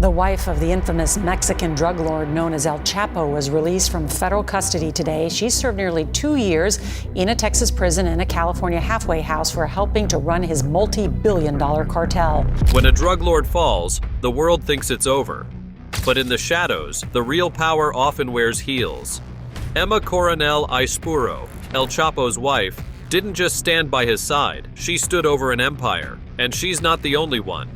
The wife of the infamous Mexican drug lord known as El Chapo was released from federal custody today. She served nearly 2 years in a Texas prison and a California halfway house for helping to run his multi-billion-dollar cartel. When a drug lord falls, the world thinks it's over. But in the shadows, the real power often wears heels. Emma Coronel Aispuro, El Chapo's wife, didn't just stand by his side, she stood over an empire. And she's not the only one.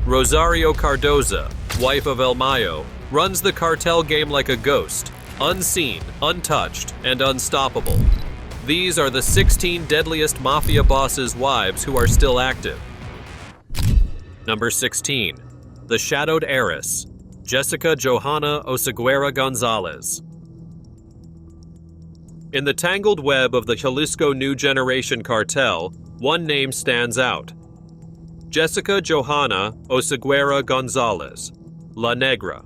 Rosario Cardoza, wife of El Mayo, runs the cartel game like a ghost, unseen, untouched, and unstoppable. These are the 16 deadliest mafia bosses' wives who are still active. Number 16. The Shadowed Heiress, Jessica Johanna Oseguera Gonzalez. In the tangled web of the Jalisco New Generation cartel, one name stands out. Jessica Johanna Oseguera Gonzalez, La Negra.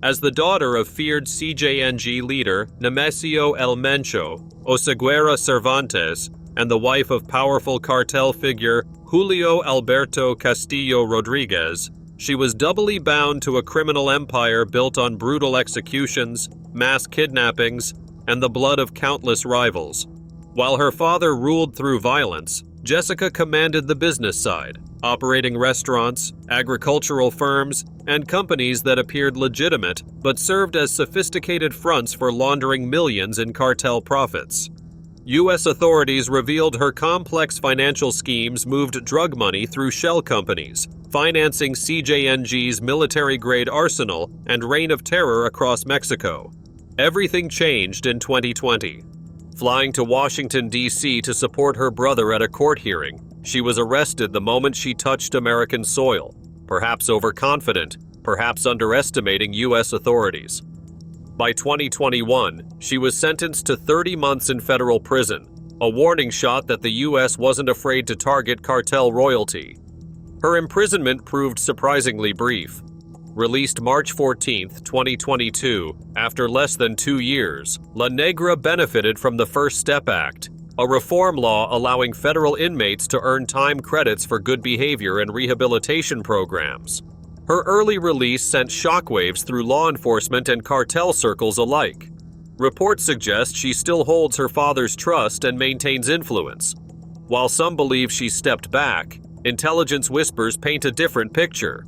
As the daughter of feared CJNG leader Nemesio El Mencho Oseguera Cervantes and the wife of powerful cartel figure Julio Alberto Castillo Rodriguez, she was doubly bound to a criminal empire built on brutal executions, mass kidnappings, and the blood of countless rivals. While her father ruled through violence, Jessica commanded the business side, operating restaurants, agricultural firms, and companies that appeared legitimate but served as sophisticated fronts for laundering millions in cartel profits. U.S. authorities revealed her complex financial schemes moved drug money through shell companies, financing CJNG's military-grade arsenal and reign of terror across Mexico. Everything changed in 2020. Flying to Washington, D.C. to support her brother at a court hearing, she was arrested the moment she touched American soil, perhaps overconfident, perhaps underestimating U.S. authorities. By 2021, she was sentenced to 30 months in federal prison, a warning shot that the U.S. wasn't afraid to target cartel royalty. Her imprisonment proved surprisingly brief. Released March 14, 2022, after less than 2 years, La Negra benefited from the First Step Act, a reform law allowing federal inmates to earn time credits for good behavior and rehabilitation programs. Her early release sent shockwaves through law enforcement and cartel circles alike. Reports suggest she still holds her father's trust and maintains influence. While some believe she stepped back, intelligence whispers paint a different picture.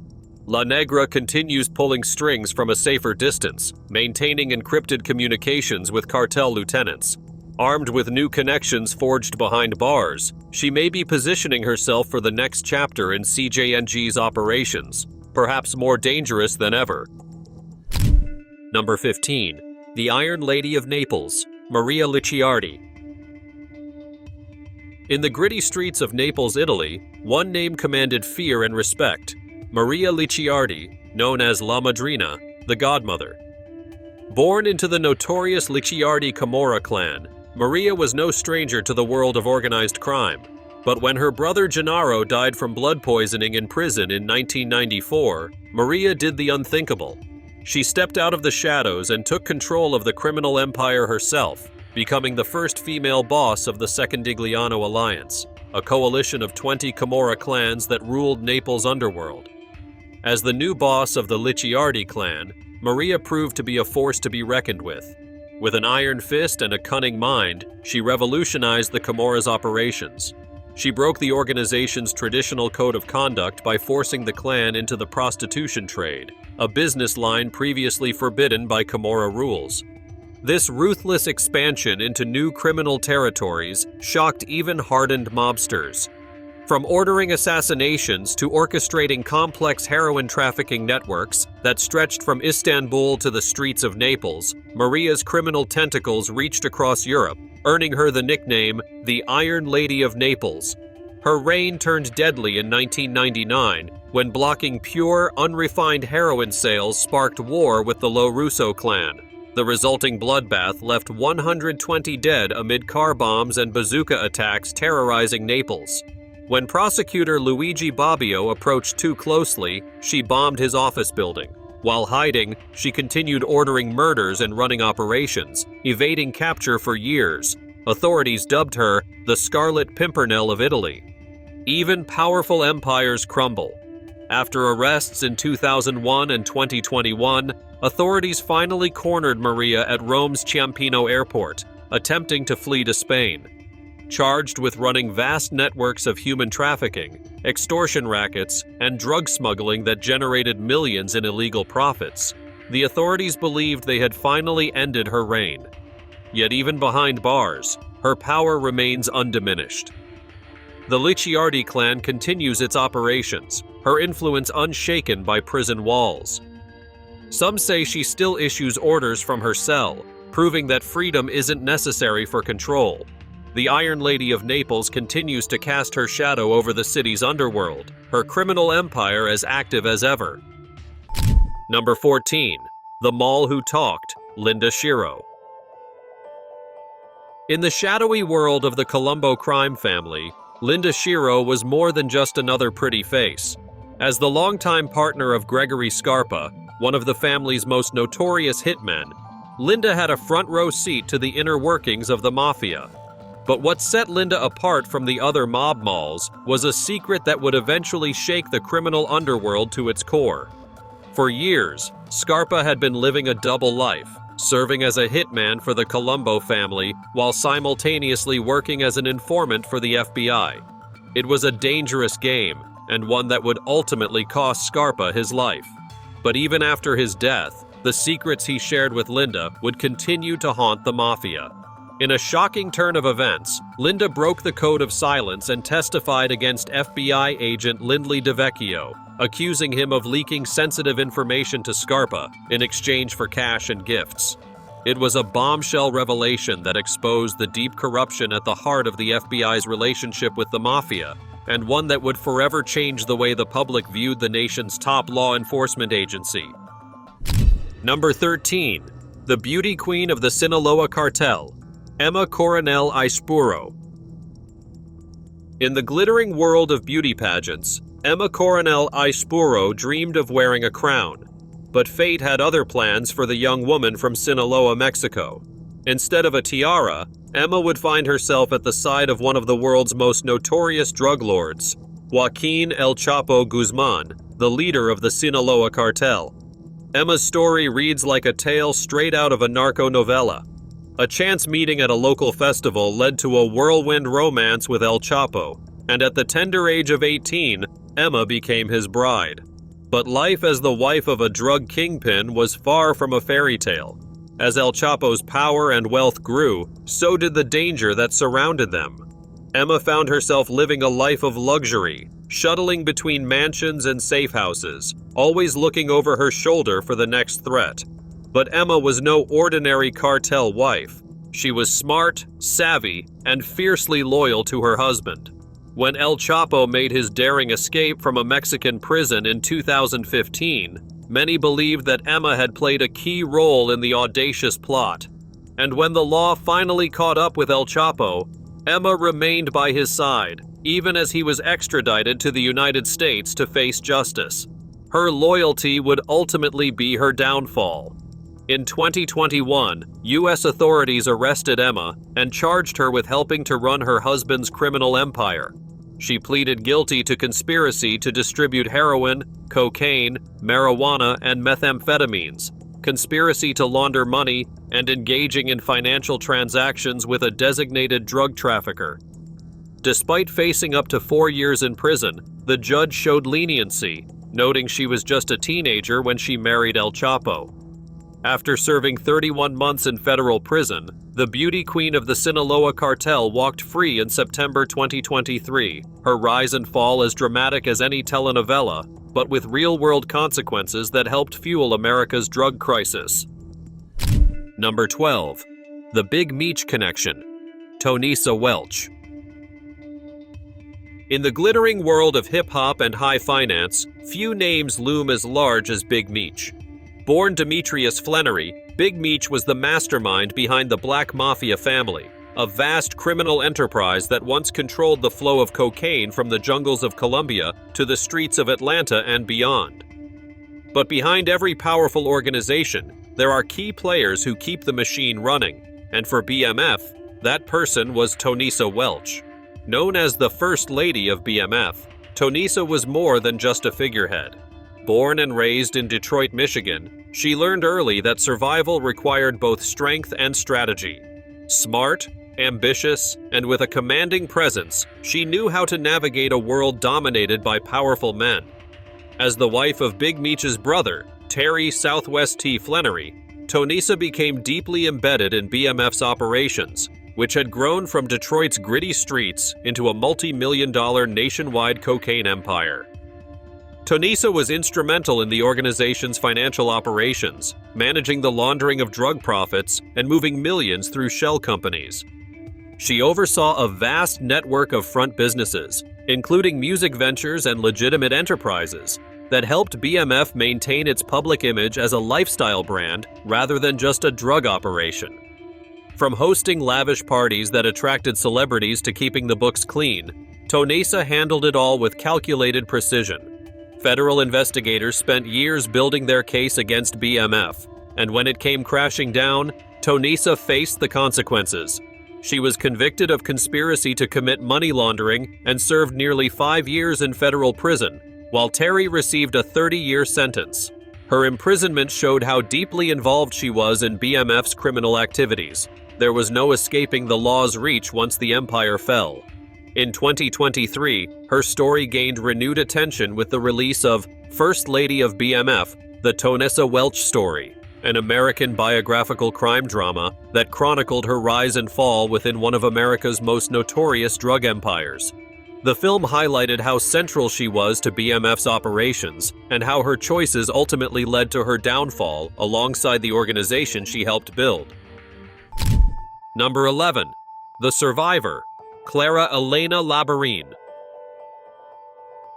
La Negra continues pulling strings from a safer distance, maintaining encrypted communications with cartel lieutenants. Armed with new connections forged behind bars, she may be positioning herself for the next chapter in CJNG's operations, perhaps more dangerous than ever. Number 15. The Iron Lady of Naples, Maria Licciardi. In the gritty streets of Naples, Italy, one name commanded fear and respect: Maria Licciardi, known as La Madrina, the Godmother. Born into the notorious Licciardi Camorra clan, Maria was no stranger to the world of organized crime. But when her brother Gennaro died from blood poisoning in prison in 1994, Maria did the unthinkable. She stepped out of the shadows and took control of the criminal empire herself, becoming the first female boss of the Secondigliano Alliance, a coalition of 20 Camorra clans that ruled Naples' underworld. As the new boss of the Licciardi clan, Maria proved to be a force to be reckoned with. With an iron fist and a cunning mind, she revolutionized the Camorra's operations. She broke the organization's traditional code of conduct by forcing the clan into the prostitution trade, a business line previously forbidden by Camorra rules. This ruthless expansion into new criminal territories shocked even hardened mobsters. From ordering assassinations to orchestrating complex heroin trafficking networks that stretched from Istanbul to the streets of Naples, Maria's criminal tentacles reached across Europe, earning her the nickname the Iron Lady of Naples. Her reign turned deadly in 1999 when blocking pure, unrefined heroin sales sparked war with the Lo Russo clan. The resulting bloodbath left 120 dead amid car bombs and bazooka attacks terrorizing Naples. When prosecutor Luigi Bobbio approached too closely, she bombed his office building. While hiding, she continued ordering murders and running operations, evading capture for years. Authorities dubbed her the Scarlet Pimpernel of Italy. Even powerful empires crumble. After arrests in 2001 and 2021, authorities finally cornered Maria at Rome's Ciampino airport, attempting to flee to Spain. Charged with running vast networks of human trafficking, extortion rackets, and drug smuggling that generated millions in illegal profits, the authorities believed they had finally ended her reign. Yet even behind bars, her power remains undiminished. The Licciardi clan continues its operations, her influence unshaken by prison walls. Some say she still issues orders from her cell, proving that freedom isn't necessary for control. The Iron Lady of Naples continues to cast her shadow over the city's underworld, her criminal empire as active as ever. Number 14. The Maul Who Talked, Linda Shiro. In the shadowy world of the Colombo crime family, Linda Shiro was more than just another pretty face. As the longtime partner of Gregory Scarpa, one of the family's most notorious hitmen, Linda had a front-row seat to the inner workings of the mafia. But what set Linda apart from the other mob Mauls was a secret that would eventually shake the criminal underworld to its core. For years, Scarpa had been living a double life, serving as a hitman for the Colombo family while simultaneously working as an informant for the FBI. It was a dangerous game, and one that would ultimately cost Scarpa his life. But even after his death, the secrets he shared with Linda would continue to haunt the mafia. In a shocking turn of events, Linda broke the code of silence and testified against FBI agent Lindley DeVecchio, accusing him of leaking sensitive information to Scarpa in exchange for cash and gifts. It was a bombshell revelation that exposed the deep corruption at the heart of the FBI's relationship with the mafia, and one that would forever change the way the public viewed the nation's top law enforcement agency. Number 13. The beauty queen of the Sinaloa Cartel, Emma Coronel Aispuro. In the glittering world of beauty pageants, Emma Coronel Aispuro dreamed of wearing a crown. But fate had other plans for the young woman from Sinaloa, Mexico. Instead of a tiara, Emma would find herself at the side of one of the world's most notorious drug lords, Joaquin El Chapo Guzman, the leader of the Sinaloa Cartel. Emma's story reads like a tale straight out of a narco novella. A chance meeting at a local festival led to a whirlwind romance with El Chapo, and at the tender age of 18, Emma became his bride. But life as the wife of a drug kingpin was far from a fairy tale. As El Chapo's power and wealth grew, so did the danger that surrounded them. Emma found herself living a life of luxury, shuttling between mansions and safe houses, always looking over her shoulder for the next threat. But Emma was no ordinary cartel wife. She was smart, savvy, and fiercely loyal to her husband. When El Chapo made his daring escape from a Mexican prison in 2015, many believed that Emma had played a key role in the audacious plot. And when the law finally caught up with El Chapo, Emma remained by his side, even as he was extradited to the United States to face justice. Her loyalty would ultimately be her downfall. In 2021, U.S. authorities arrested Emma and charged her with helping to run her husband's criminal empire. She pleaded guilty to conspiracy to distribute heroin, cocaine, marijuana, and methamphetamines, conspiracy to launder money, and engaging in financial transactions with a designated drug trafficker. Despite facing up to 4 years in prison, the judge showed leniency, noting she was just a teenager when she married El Chapo. After serving 31 months in federal prison, the beauty queen of the Sinaloa Cartel walked free in September 2023, her rise and fall as dramatic as any telenovela, but with real-world consequences that helped fuel America's drug crisis. Number 12. The Big Meech Connection, Tonisa Welch. In the glittering world of hip-hop and high finance, few names loom as large as Big Meech. Born Demetrius Flannery, Big Meech was the mastermind behind the Black Mafia family, a vast criminal enterprise that once controlled the flow of cocaine from the jungles of Colombia to the streets of Atlanta and beyond. But behind every powerful organization, there are key players who keep the machine running, and for BMF, that person was Tonisa Welch. Known as the First Lady of BMF, Tonisa was more than just a figurehead. Born and raised in Detroit, Michigan, she learned early that survival required both strength and strategy. Smart, ambitious, and with a commanding presence, she knew how to navigate a world dominated by powerful men. As the wife of Big Meech's brother, Terry Southwest T. Flannery, Tonisa became deeply embedded in BMF's operations, which had grown from Detroit's gritty streets into a multi-million-dollar nationwide cocaine empire. Tonisa was instrumental in the organization's financial operations, managing the laundering of drug profits and moving millions through shell companies. She oversaw a vast network of front businesses, including music ventures and legitimate enterprises, that helped BMF maintain its public image as a lifestyle brand rather than just a drug operation. From hosting lavish parties that attracted celebrities to keeping the books clean, Tonisa handled it all with calculated precision. Federal investigators spent years building their case against BMF, and when it came crashing down, Tonisa faced the consequences. She was convicted of conspiracy to commit money laundering and served nearly 5 years in federal prison, while Terry received a 30-year sentence. Her imprisonment showed how deeply involved she was in BMF's criminal activities. There was no escaping the law's reach once the empire fell. In 2023, her story gained renewed attention with the release of First Lady of BMF, The Tonisa Welch Story, an American biographical crime drama that chronicled her rise and fall within one of America's most notorious drug empires. The film highlighted how central she was to BMF's operations and how her choices ultimately led to her downfall alongside the organization she helped build. Number 11. The Survivor, Clara Elena Labarin.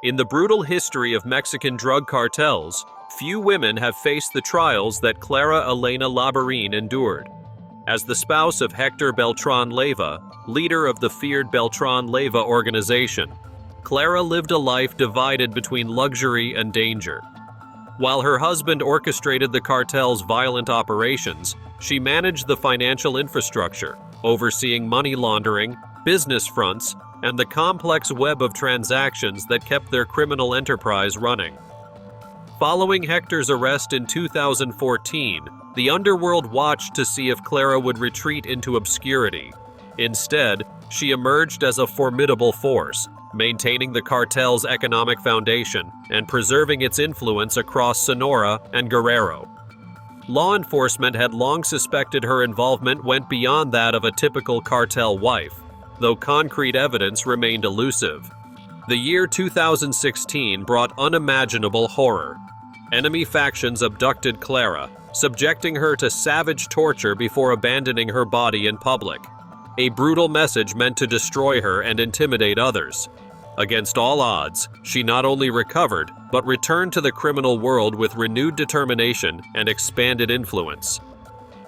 In the brutal history of Mexican drug cartels, few women have faced the trials that Clara Elena Labarin endured. As the spouse of Hector Beltran Leyva, leader of the feared Beltran Leyva organization, Clara lived a life divided between luxury and danger. While her husband orchestrated the cartel's violent operations, she managed the financial infrastructure, overseeing money laundering, business fronts, and the complex web of transactions that kept their criminal enterprise running. Following Hector's arrest in 2014, the underworld watched to see if Clara would retreat into obscurity. Instead, she emerged as a formidable force, maintaining the cartel's economic foundation and preserving its influence across Sonora and Guerrero. Law enforcement had long suspected her involvement went beyond that of a typical cartel wife, though concrete evidence remained elusive. The year 2016 brought unimaginable horror. Enemy factions abducted Clara, subjecting her to savage torture before abandoning her body in public. A brutal message meant to destroy her and intimidate others. Against all odds, she not only recovered, but returned to the criminal world with renewed determination and expanded influence.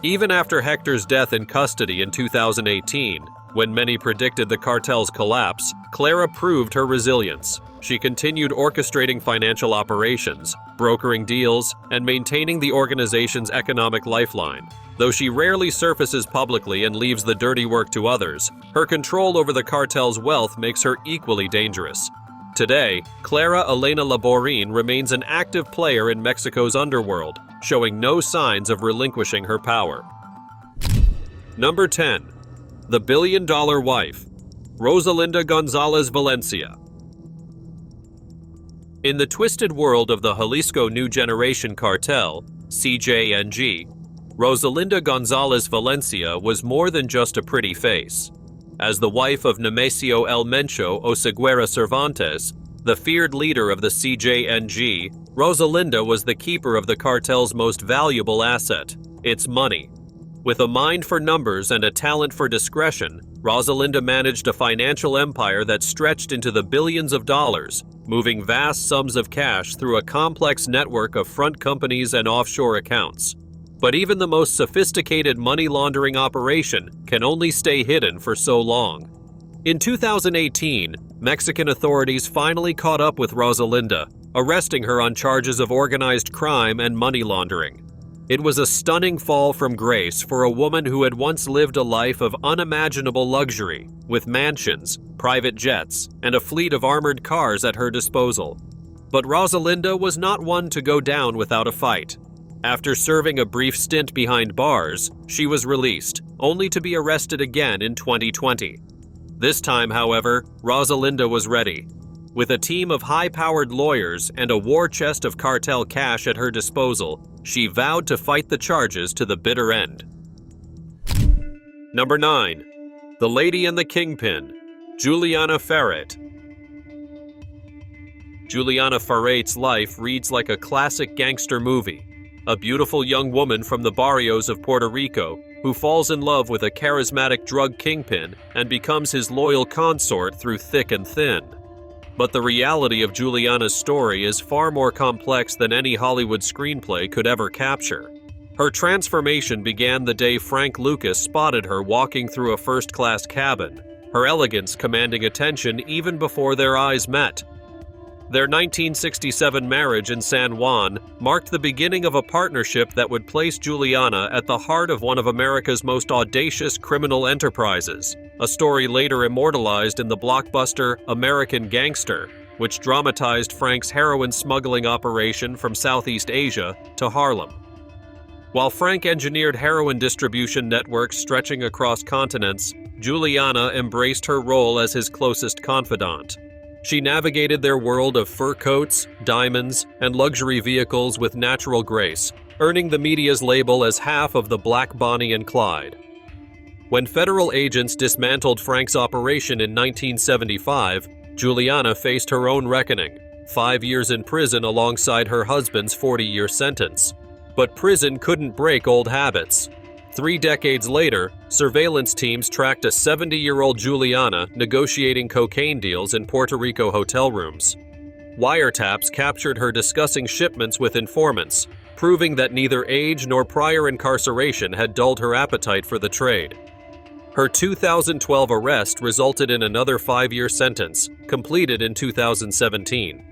Even after Hector's death in custody in 2018, when many predicted the cartel's collapse, Clara proved her resilience. She continued orchestrating financial operations, brokering deals, and maintaining the organization's economic lifeline. Though she rarely surfaces publicly and leaves the dirty work to others, her control over the cartel's wealth makes her equally dangerous. Today, Clara Elena Labarin remains an active player in Mexico's underworld, showing no signs of relinquishing her power. Number 10. The Billiondoll Wife, Rosalinda Gonzalez Valencia. In the twisted world of the Jalisco New Generation Cartel, CJNG, Rosalinda Gonzalez Valencia was more than just a pretty face. As the wife of Nemesio El Mencho Oseguera Cervantes, the feared leader of the CJNG, Rosalinda was the keeper of the cartel's most valuable asset, its money. With a mind for numbers and a talent for discretion, Rosalinda managed a financial empire that stretched into the billions of dollars, moving vast sums of cash through a complex network of front companies and offshore accounts. But even the most sophisticated money laundering operation can only stay hidden for so long. In 2018, Mexican authorities finally caught up with Rosalinda, arresting her on charges of organized crime and money laundering. It was a stunning fall from grace for a woman who had once lived a life of unimaginable luxury, with mansions, private jets, and a fleet of armored cars at her disposal. But Rosalinda was not one to go down without a fight. After serving a brief stint behind bars, she was released, only to be arrested again in 2020. This time, however, Rosalinda was ready. With a team of high-powered lawyers and a war chest of cartel cash at her disposal, she vowed to fight the charges to the bitter end. Number 9. The Lady and the Kingpin, Juliana Ferret. Juliana Ferret's life reads like a classic gangster movie. A beautiful young woman from the barrios of Puerto Rico who falls in love with a charismatic drug kingpin and becomes his loyal consort through thick and thin. But the reality of Juliana's story is far more complex than any Hollywood screenplay could ever capture. Her transformation began the day Frank Lucas spotted her walking through a first-class cabin, her elegance commanding attention even before their eyes met. Their 1967 marriage in San Juan marked the beginning of a partnership that would place Juliana at the heart of one of America's most audacious criminal enterprises, a story later immortalized in the blockbuster American Gangster, which dramatized Frank's heroin smuggling operation from Southeast Asia to Harlem. While Frank engineered heroin distribution networks stretching across continents, Juliana embraced her role as his closest confidant. She navigated their world of fur coats, diamonds, and luxury vehicles with natural grace, earning the media's label as half of the Black Bonnie and Clyde. When federal agents dismantled Frank's operation in 1975, Juliana faced her own reckoning, 5 years in prison alongside her husband's 40-year sentence. But prison couldn't break old habits. 3 decades later, surveillance teams tracked a 70-year-old Juliana negotiating cocaine deals in Puerto Rico hotel rooms. Wiretaps captured her discussing shipments with informants, proving that neither age nor prior incarceration had dulled her appetite for the trade. Her 2012 arrest resulted in another 5-year sentence, completed in 2017.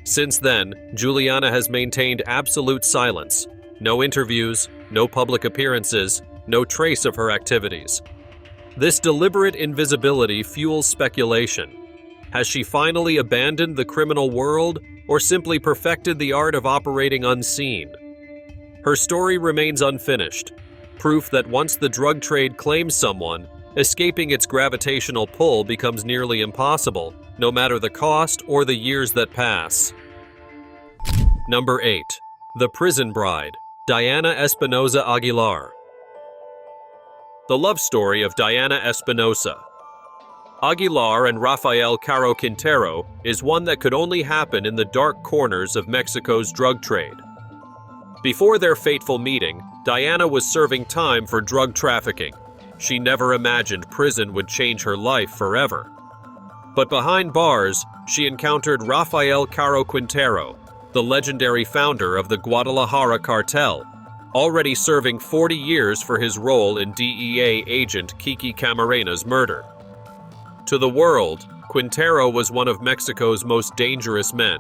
Since then, Juliana has maintained absolute silence. No interviews, no public appearances, no trace of her activities. This deliberate invisibility fuels speculation. Has she finally abandoned the criminal world, or simply perfected the art of operating unseen? Her story remains unfinished, proof that once the drug trade claims someone, escaping its gravitational pull becomes nearly impossible, no matter the cost or the years that pass. Number 8. The Prison Bride, Diana Espinosa Aguilar. The love story of Diana Espinosa. Aguilar and Rafael Caro Quintero is one that could only happen in the dark corners of Mexico's drug trade. Before their fateful meeting, Diana was serving time for drug trafficking. She never imagined prison would change her life forever. But behind bars, she encountered Rafael Caro Quintero, the legendary founder of the Guadalajara Cartel, already serving 40 years for his role in DEA agent Kiki Camarena's murder. To the world, Quintero was one of Mexico's most dangerous men.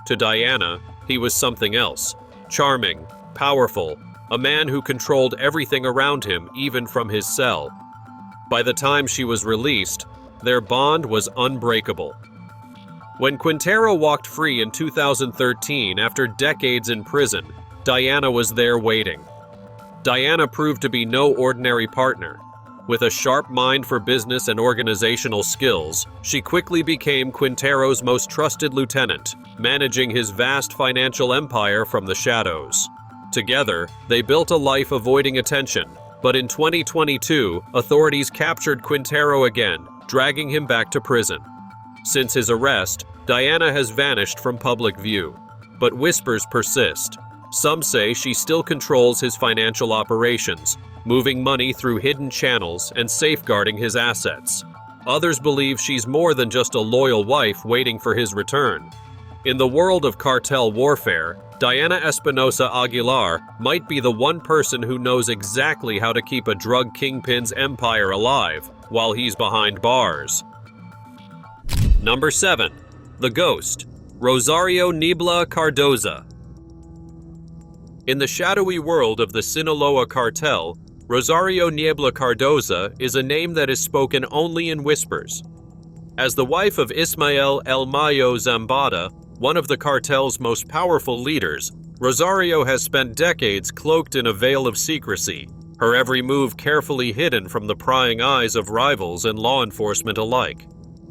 To Diana, he was something else: charming, powerful, a man who controlled everything around him, even from his cell. By the time she was released, their bond was unbreakable. When Quintero walked free in 2013 after decades in prison, Diana was there waiting. Diana proved to be no ordinary partner. With a sharp mind for business and organizational skills, she quickly became Quintero's most trusted lieutenant, managing his vast financial empire from the shadows. Together, they built a life avoiding attention, but in 2022, authorities captured Quintero again, dragging him back to prison. Since his arrest, Diana has vanished from public view, but whispers persist. Some say she still controls his financial operations, moving money through hidden channels and safeguarding his assets. Others believe she's more than just a loyal wife waiting for his return. In the world of cartel warfare, Diana Espinosa Aguilar might be the one person who knows exactly how to keep a drug kingpin's empire alive while he's behind bars. Number 7. The Ghost, Rosario Cardoza. In the shadowy world of the Sinaloa cartel, Rosario Cardoza is a name that is spoken only in whispers. As the wife of Ismael El Mayo Zambada, one of the cartel's most powerful leaders, Rosario has spent decades cloaked in a veil of secrecy, her every move carefully hidden from the prying eyes of rivals and law enforcement alike.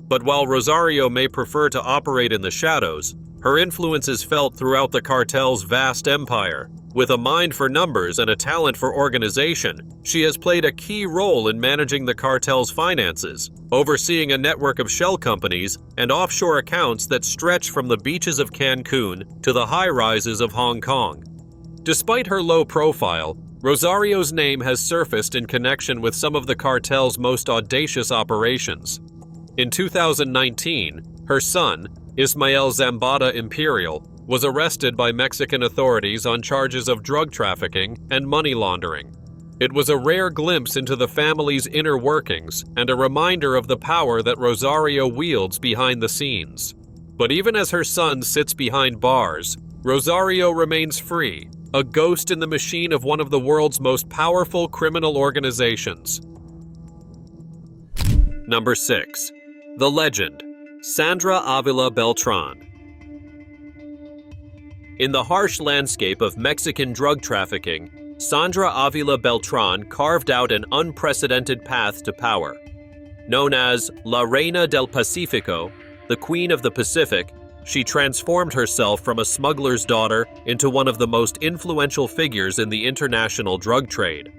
But while Rosario may prefer to operate in the shadows, her influence is felt throughout the cartel's vast empire. With a mind for numbers and a talent for organization, she has played a key role in managing the cartel's finances, overseeing a network of shell companies and offshore accounts that stretch from the beaches of Cancun to the high-rises of Hong Kong. Despite her low profile, Rosario's name has surfaced in connection with some of the cartel's most audacious operations. In 2019, her son, Ismael Zambada Imperial, was arrested by Mexican authorities on charges of drug trafficking and money laundering. It was a rare glimpse into the family's inner workings and a reminder of the power that Rosario wields behind the scenes. But even as her son sits behind bars, Rosario remains free, a ghost in the machine of one of the world's most powerful criminal organizations. Number 6. The legend, Sandra Avila Beltran. In the harsh landscape of Mexican drug trafficking, Sandra Avila Beltran carved out an unprecedented path to power. Known as La Reina del Pacifico, the Queen of the Pacific, she transformed herself from a smuggler's daughter into one of the most influential figures in the international drug trade.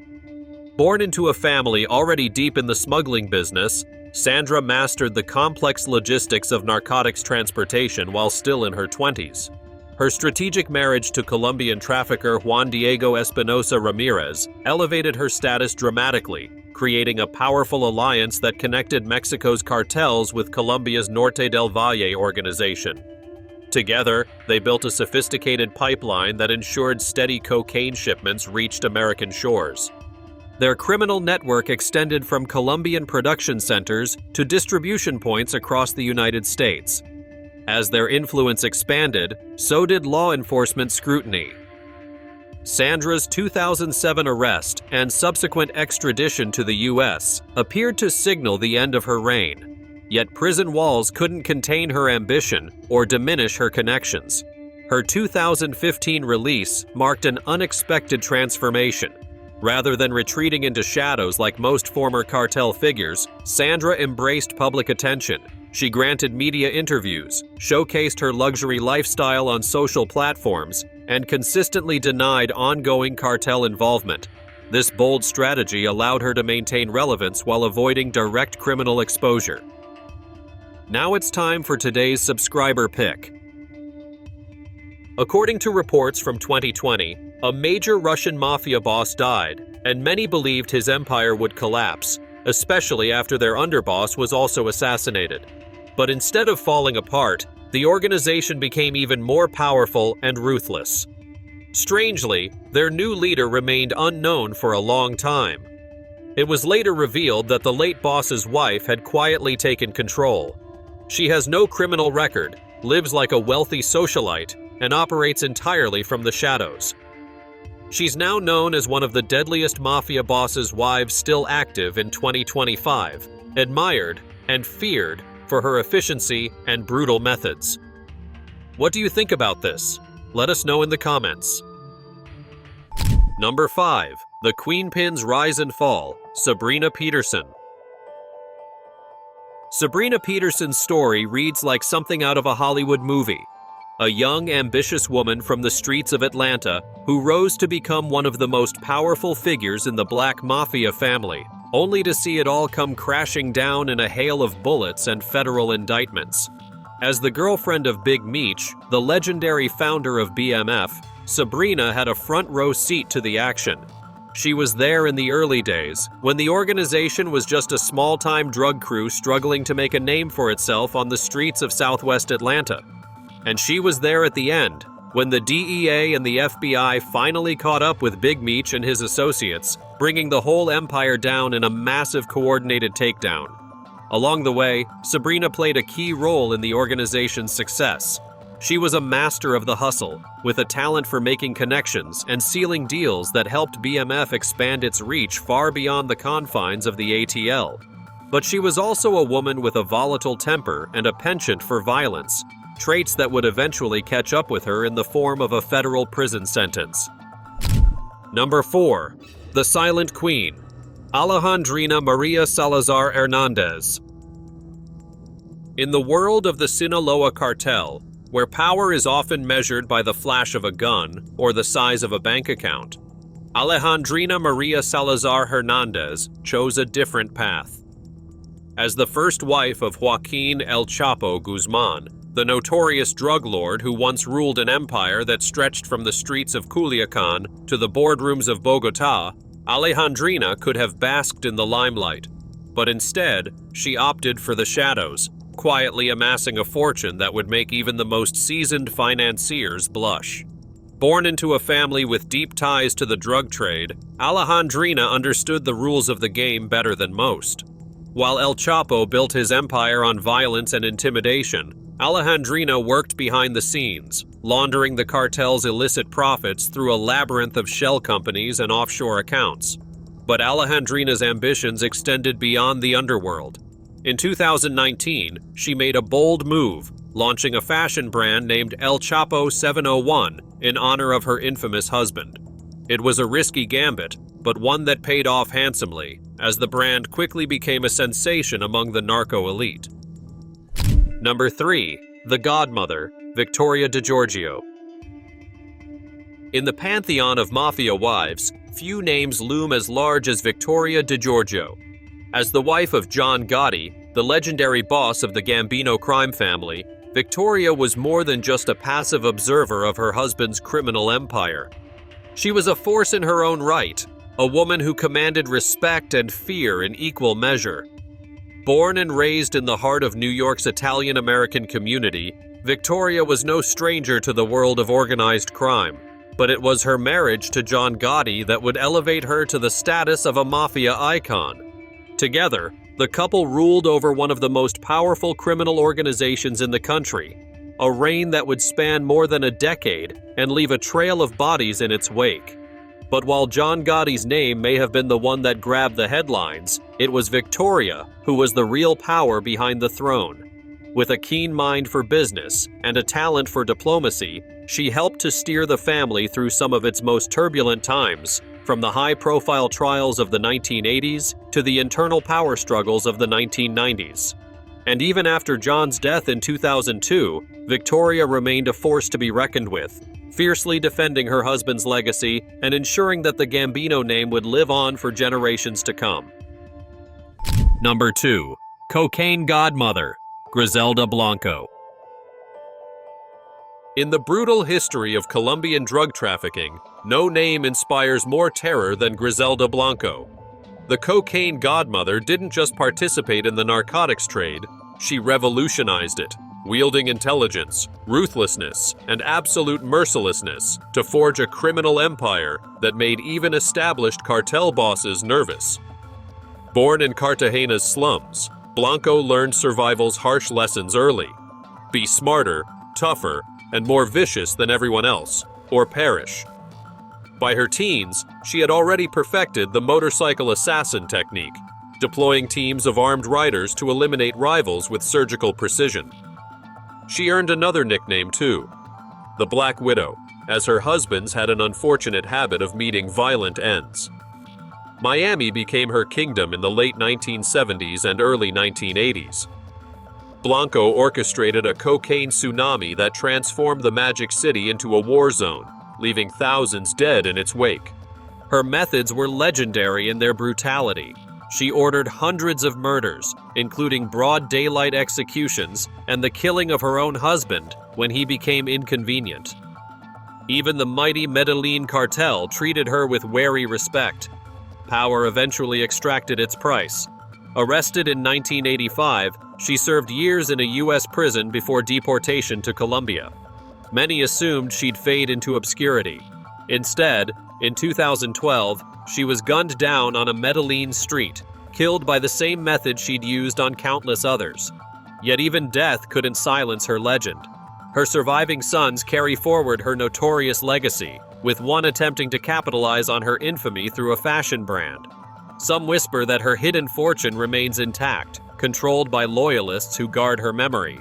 Born into a family already deep in the smuggling business, Sandra mastered the complex logistics of narcotics transportation while still in her 20s. Her strategic marriage to Colombian trafficker Juan Diego Espinosa Ramirez elevated her status dramatically, creating a powerful alliance that connected Mexico's cartels with Colombia's Norte del Valle organization. Together, they built a sophisticated pipeline that ensured steady cocaine shipments reached American shores. Their criminal network extended from Colombian production centers to distribution points across the United States. As their influence expanded, so did law enforcement scrutiny. Sandra's 2007 arrest and subsequent extradition to the U.S. appeared to signal the end of her reign. Yet prison walls couldn't contain her ambition or diminish her connections. Her 2015 release marked an unexpected transformation. Rather than retreating into shadows like most former cartel figures, Sandra embraced public attention. She granted media interviews, showcased her luxury lifestyle on social platforms, and consistently denied ongoing cartel involvement. This bold strategy allowed her to maintain relevance while avoiding direct criminal exposure. Now it's time for today's subscriber pick. According to reports from 2020, a major Russian mafia boss died, and many believed his empire would collapse, especially after their underboss was also assassinated. But instead of falling apart, the organization became even more powerful and ruthless. Strangely, their new leader remained unknown for a long time. It was later revealed that the late boss's wife had quietly taken control. She has no criminal record, lives like a wealthy socialite, and operates entirely from the shadows. She's now known as one of the deadliest mafia bosses' wives still active in 2025, admired and feared for her efficiency and brutal methods. What do you think about this? Let us know in the comments. Number 5. The Queenpin's Rise and Fall, Sabrina Peterson. Sabrina Peterson's story reads like something out of a Hollywood movie. A young, ambitious woman from the streets of Atlanta who rose to become one of the most powerful figures in the Black Mafia family, only to see it all come crashing down in a hail of bullets and federal indictments. As the girlfriend of Big Meech, the legendary founder of BMF, Sabrina had a front-row seat to the action. She was there in the early days, when the organization was just a small-time drug crew struggling to make a name for itself on the streets of Southwest Atlanta. And she was there at the end, when the DEA and the FBI finally caught up with Big Meech and his associates, bringing the whole empire down in a massive coordinated takedown. Along the way, Sabrina played a key role in the organization's success. She was a master of the hustle, with a talent for making connections and sealing deals that helped BMF expand its reach far beyond the confines of the ATL. But she was also a woman with a volatile temper and a penchant for violence, traits that would eventually catch up with her in the form of a federal prison sentence. Number 4. The Silent Queen, Alejandrina Maria Salazar Hernandez. In the world of the Sinaloa Cartel, where power is often measured by the flash of a gun or the size of a bank account, Alejandrina Maria Salazar Hernandez chose a different path. As the first wife of Joaquin El Chapo Guzman, the notorious drug lord who once ruled an empire that stretched from the streets of Culiacan to the boardrooms of Bogota, Alejandrina could have basked in the limelight. But instead, she opted for the shadows, quietly amassing a fortune that would make even the most seasoned financiers blush. Born into a family with deep ties to the drug trade, Alejandrina understood the rules of the game better than most. While El Chapo built his empire on violence and intimidation, Alejandrina worked behind the scenes, laundering the cartel's illicit profits through a labyrinth of shell companies and offshore accounts. But Alejandrina's ambitions extended beyond the underworld. In 2019, she made a bold move, launching a fashion brand named El Chapo 701 in honor of her infamous husband. It was a risky gambit, but one that paid off handsomely, as the brand quickly became a sensation among the narco elite. Number 3. The Godmother, Victoria DiGiorgio. In the pantheon of mafia wives, few names loom as large as Victoria DiGiorgio. As the wife of John Gotti, the legendary boss of the Gambino crime family, Victoria was more than just a passive observer of her husband's criminal empire. She was a force in her own right, a woman who commanded respect and fear in equal measure. Born and raised in the heart of New York's Italian-American community, Victoria was no stranger to the world of organized crime, but it was her marriage to John Gotti that would elevate her to the status of a mafia icon. Together, the couple ruled over one of the most powerful criminal organizations in the country, a reign that would span more than a decade and leave a trail of bodies in its wake. But while John Gotti's name may have been the one that grabbed the headlines, it was Victoria who was the real power behind the throne. With a keen mind for business and a talent for diplomacy, she helped to steer the family through some of its most turbulent times, from the high-profile trials of the 1980s to the internal power struggles of the 1990s. And even after John's death in 2002, Victoria remained a force to be reckoned with, fiercely defending her husband's legacy and ensuring that the Gambino name would live on for generations to come. Number 2. Cocaine Godmother, Griselda Blanco. In the brutal history of Colombian drug trafficking, no name inspires more terror than Griselda Blanco. The cocaine godmother didn't just participate in the narcotics trade, she revolutionized it, wielding intelligence, ruthlessness, and absolute mercilessness to forge a criminal empire that made even established cartel bosses nervous. Born in Cartagena's slums, Blanco learned survival's harsh lessons early. Be smarter, tougher, and more vicious than everyone else, or perish. By her teens, she had already perfected the motorcycle assassin technique, deploying teams of armed riders to eliminate rivals with surgical precision. She earned another nickname too, the Black Widow, as her husbands had an unfortunate habit of meeting violent ends. Miami became her kingdom in the late 1970s and early 1980s. Blanco orchestrated a cocaine tsunami that transformed the Magic City into a war zone, leaving thousands dead in its wake. Her methods were legendary in their brutality. She ordered hundreds of murders, including broad daylight executions and the killing of her own husband when he became inconvenient. Even the mighty Medellin cartel treated her with wary respect. Power eventually extracted its price. Arrested in 1985, she served years in a U.S. prison before deportation to Colombia. Many assumed she'd fade into obscurity. Instead, in 2012, she was gunned down on a Medellin street, killed by the same method she'd used on countless others. Yet even death couldn't silence her legend. Her surviving sons carry forward her notorious legacy, with one attempting to capitalize on her infamy through a fashion brand. Some whisper that her hidden fortune remains intact, controlled by loyalists who guard her memory.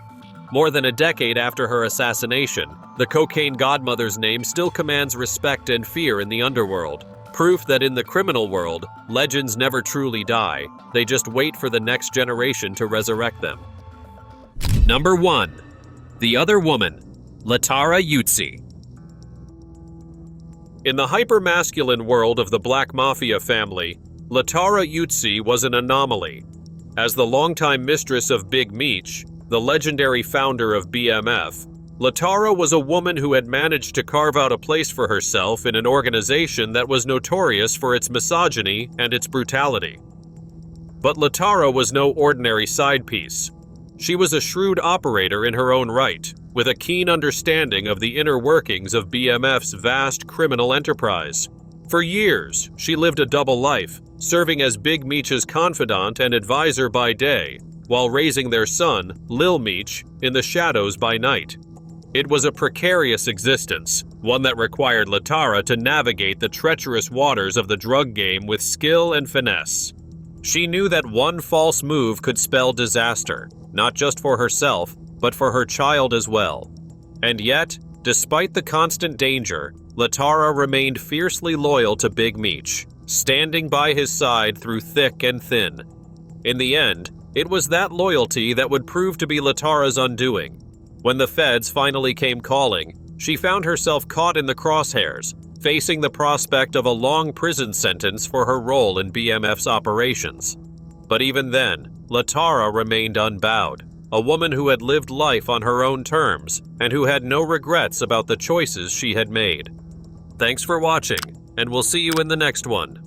More than a decade after her assassination, the cocaine godmother's name still commands respect and fear in the underworld, proof that in the criminal world, legends never truly die, they just wait for the next generation to resurrect them. Number 1. The Other Woman, Latara Yutzi. In the hyper-masculine world of the Black Mafia family, Latara Yutzi was an anomaly. As the longtime mistress of Big Meech, the legendary founder of BMF, Latara was a woman who had managed to carve out a place for herself in an organization that was notorious for its misogyny and its brutality. But Latara was no ordinary side piece. She was a shrewd operator in her own right, with a keen understanding of the inner workings of BMF's vast criminal enterprise. For years, she lived a double life, serving as Big Meech's confidant and advisor by day, while raising their son, Lil Meech, in the shadows by night. It was a precarious existence, one that required Latara to navigate the treacherous waters of the drug game with skill and finesse. She knew that one false move could spell disaster, not just for herself, but for her child as well. And yet, despite the constant danger, Latara remained fiercely loyal to Big Meech, standing by his side through thick and thin. In the end, it was that loyalty that would prove to be Latara's undoing. When the feds finally came calling, she found herself caught in the crosshairs, facing the prospect of a long prison sentence for her role in BMF's operations. But even then, Latara remained unbowed, a woman who had lived life on her own terms and who had no regrets about the choices she had made. Thanks for watching, and we'll see you in the next one.